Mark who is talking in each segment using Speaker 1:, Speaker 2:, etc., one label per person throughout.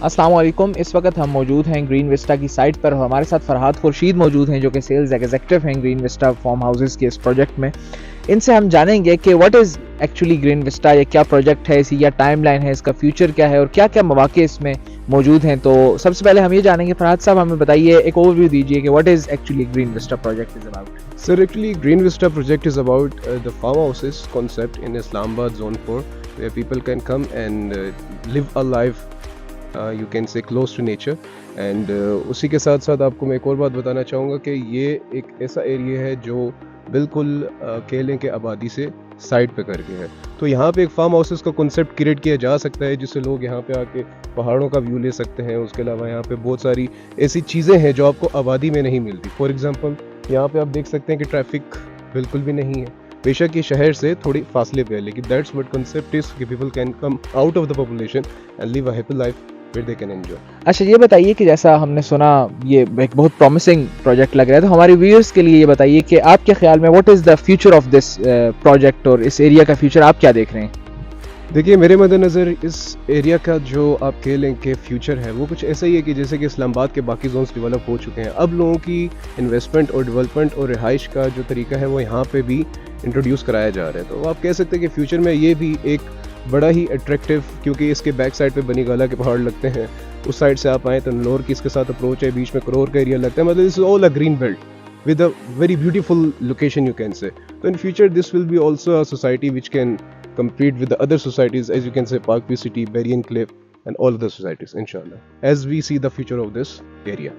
Speaker 1: अस्सलाम वालेकुम। इस वक्त हम मौजूद हैं ग्रीन विस्टा की साइट पर। हमारे साथ फरहाद खुर्शीद मौजूद हैं जो कि सेल्स एग्जीक्यूटिव हैं ग्रीन विस्टा फार्म हाउसेस के इस प्रोजेक्ट में। इनसे हम जानेंगे कि what is actually green Vista, ये क्या प्रोजेक्ट है, इसी या टाइमलाइन है, इसका फ्यूचर क्या है और क्या क्या मौके इसमें मौजूद हैं। तो सबसे पहले हम ये जानेंगे, फरहाद साहब हमें बताइए, एक ओवरव्यू दीजिए कि what is actually green Vista project is about.
Speaker 2: Sir, actually, Green Vista project is about the farmhouses concept in Islamabad Zone 4, where people can come and live a life, you can say, close to nature. And उसी के साथ साथ आपको मैं एक और बात बताना चाहूँगा कि ये एक ऐसा एरिया है जो बिल्कुल केले के आबादी से साइड पे करके है। तो यहाँ पे एक फार्म हाउसेस का कॉन्सेप्ट क्रिएट किया जा सकता है जिससे लोग यहाँ पे आके पहाड़ों का व्यू ले सकते हैं। उसके अलावा यहाँ पे बहुत सारी ऐसी चीज़ें हैं जो आपको आबादी में नहीं मिलती। फॉर एग्जांपल, यहाँ पे आप देख सकते हैं कि ट्रैफिक बिल्कुल भी नहीं है। बेशक ये शहर से थोड़ी फासले पे है, लेकिन दैट्स व्हाट कंसेप्ट इज कि people can come out of the population and live a happy life where they can enjoy.
Speaker 1: अच्छा, ये बताइए कि जैसा हमने सुना ये एक बहुत प्रॉमिसिंग प्रोजेक्ट लग रहा है, तो हमारे व्यूअर्स के लिए ये बताइए कि आपके ख्याल में what is the future of this project और इस एरिया का फ्यूचर आप क्या देख रहे हैं?
Speaker 2: देखिए, मेरे मद्देनज़र इस एरिया का जो आप कह लें कि फ्यूचर है वो कुछ ऐसा ही है कि जैसे कि इस्लामाबाद के बाकी जोन्स डेवलप हो चुके हैं, अब लोगों की इन्वेस्टमेंट और डेवलपमेंट और रिहाइश का जो तरीका है वो यहाँ पे भी इंट्रोड्यूस कराया जा रहा है। तो आप कह सकते हैं कि फ्यूचर में ये भी एक बड़ा ही अट्रैक्टिव, क्योंकि इसके बैक साइड पे बनी गाला के पहाड़ लगते हैं, उस साइड से आप आएँ तो नलोर की इसके साथ अप्रोच है, बीच में करोर का एरिया लगता है। मतलब this is all a green belt with a very beautiful location, you can say. So in future this will be also a society which can compete with the other societies, as you can say Parkview City, Berrien Cliff and all other societies, inshallah, as we see the future of this area.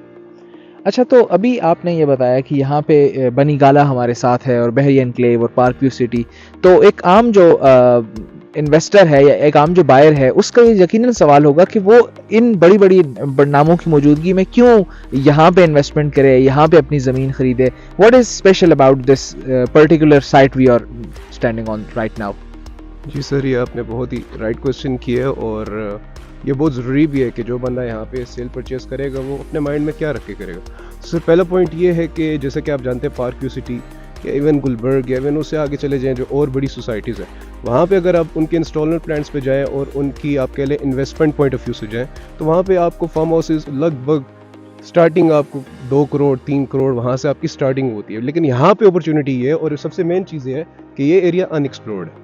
Speaker 1: अच्छा, तो अभी आपने ये बताया कि यहाँ पे बनी गाला हमारे साथ है और बहरी एनक्लेव और पार्क व्यू सिटी, तो एक आम जो इन्वेस्टर है या एक आम जो बायर है उसका ये यकीनन सवाल होगा कि वो इन बड़ी बड़ी नामों की मौजूदगी में क्यों यहाँ पे इन्वेस्टमेंट करे, यहाँ पे अपनी ज़मीन खरीदे। What is special about this particular site we are standing on right now?
Speaker 2: जी सर, ये आपने बहुत ही राइट क्वेश्चन किया और ये बहुत ज़रूरी भी है कि जो बंदा यहाँ पे सेल परचेस करेगा वो अपने माइंड में क्या रख के करेगा। सर, पहला पॉइंट ये है कि जैसे कि आप जानते हैं पार्क व्यू सिटी या इवन गुलबर्ग या इवन उससे आगे चले जाएं जो और बड़ी सोसाइटीज़ हैं, वहाँ पे अगर आप उनके इंस्टॉलमेंट प्लान्स पे जाएं और उनकी आप कह लें इन्वेस्टमेंट पॉइंट ऑफ व्यू से जाएं, तो वहाँ पे आपको फार्म हाउसेज लगभग स्टार्टिंग आपको 2 करोड़ 3 करोड़ वहाँ से आपकी स्टार्टिंग होती है। लेकिन यहाँ पे अपॉर्चुनिटी ये है और सबसे मेन चीज़ ये है कि ये एरिया अनएक्सप्लोर्ड है,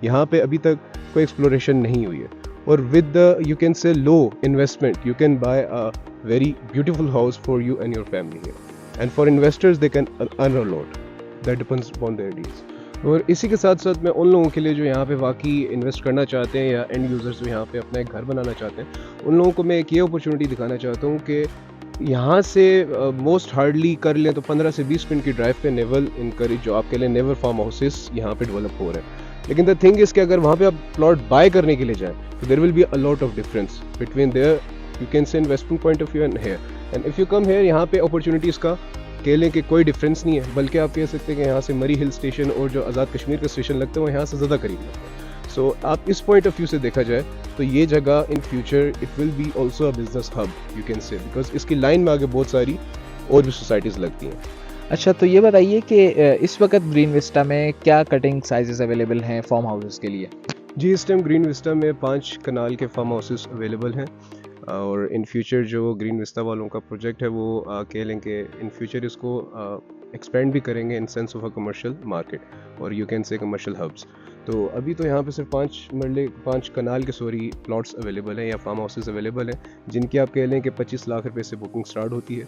Speaker 2: यहाँ पे अभी तक कोई एक्सप्लोरेशन नहीं हुई है और विद द यू कैन से लो investment you can buy a very beautiful house for you and your family here and for investors they can earn a lot, that depends upon their deals. और इसी के साथ साथ मैं उन लोगों के लिए जो यहाँ पे वाकई इन्वेस्ट करना चाहते हैं या एंड यूज़र्स जो यहाँ पे अपना एक घर बनाना चाहते हैं, उन लोगों को मैं एक ये अपॉर्चुनिटी दिखाना चाहता हूँ कि यहाँ से मोस्ट हार्डली कर लें तो 15 से 20 मिनट की ड्राइव पे नेवल इनकरेज जो आप कह लें नेवर फार्म हाउसेस यहाँ पे डेवलप हो रहे हैं। लेकिन द थिंग इज़ कि अगर वहाँ पे आप प्लॉट बाय करने के लिए जाएं तो there will be a lot of difference between there you can say investment point of view and here. And if you come here, यहाँ पे अपॉर्चुनिटीज़ का कह लें कि कोई डिफरेंस नहीं है, बल्कि आप कह सकते हैं कि यहाँ से मरी हिल स्टेशन और जो आज़ाद कश्मीर का स्टेशन लगता है वो यहाँ से ज़्यादा करीब लगता है। सो आप इस पॉइंट ऑफ व्यू से देखा जाए तो ये जगह in future it will be also a business hub, you can से, बिकॉज इसकी लाइन में आगे बहुत सारी और भी सोसाइटीज़ लगती हैं।
Speaker 1: अच्छा, तो ये बताइए कि इस वक्त ग्रीन विस्टा में क्या कटिंग साइजेस अवेलेबल हैं फार्म हाउसेस के लिए?
Speaker 2: जी, इस टाइम ग्रीन विस्टा में 5 कनाल के फार्म हाउसेस अवेलेबल हैं और इन फ्यूचर जो ग्रीन विस्टा वालों का प्रोजेक्ट है वो कह लें कि इन फ्यूचर इसको एक्सपेंड भी करेंगे in sense of a commercial market और you can say commercial hubs. तो अभी तो यहाँ पे सिर्फ 5 कनाल के प्लॉट्स अवेलेबल हैं या फार्म हाउसेस अवेलेबल हैं जिनकी आप कह लें कि 25 लाख रुपए से बुकिंग स्टार्ट होती है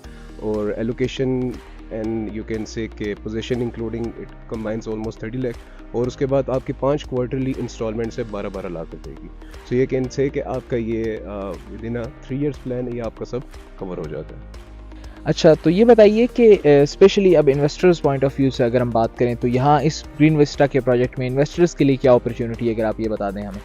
Speaker 2: और एलोकेशन एंड यू कैन से के position including it combines almost 30 lakh और उसके बाद आपकी 5 क्वार्टरली इंस्टॉलमेंट से 12-12 लाख रुपए की। सो ये कैन से कि आपका ये विद इन 3 ईयर्स प्लान ये आपका सब कवर हो जाता है।
Speaker 1: अच्छा, तो ये बताइए कि स्पेशली अब इन्वेस्टर्स पॉइंट ऑफ व्यू से अगर हम बात करें तो यहाँ इस ग्रीन विस्टा के प्रोजेक्ट में इन्वेस्टर्स के लिए क्या अपॉर्चुनिटी है, अगर आप ये बता दें हमें?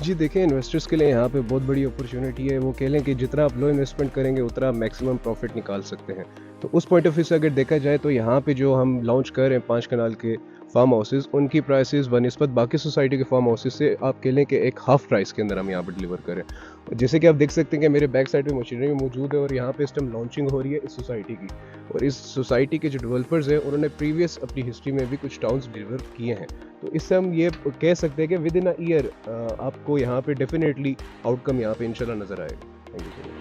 Speaker 2: जी देखें, इन्वेस्टर्स के लिए यहाँ पे बहुत बड़ी अपॉर्चुनिटी है। वो कह लें कि जितना आप लो इन्वेस्टमेंट करेंगे उतना मैक्सिमम प्रॉफिट निकाल सकते हैं। तो उस पॉइंट ऑफ व्यू से अगर देखा जाए तो यहाँ पे जो हम लॉन्च कर रहे हैं 5 कनाल के फार्म हाउसेज, उनकी प्राइसेस बनिस्बत बाकी सोसाइटी के फार्म हाउसेज से आप कह लें कि एक हाफ प्राइस के अंदर हम यहाँ पर डिलीवर करें। जैसे कि आप देख सकते हैं कि मेरे बैक साइड में मशीनरी मौजूद है और यहाँ पे इस टाइम लॉन्चिंग हो रही है इस सोसाइटी की और इस सोसाइटी के जो डेवलपर्स हैं उन्होंने प्रीवियस अपनी हिस्ट्री में भी कुछ टाउन्स डिलीवर किए हैं। तो इससे हम ये कह सकते हैं कि विद इन अ ईयर आपको यहाँ पे डेफिनेटली आउटकम यहाँ पे इंशाल्लाह नज़र आएगा। Thank you so much.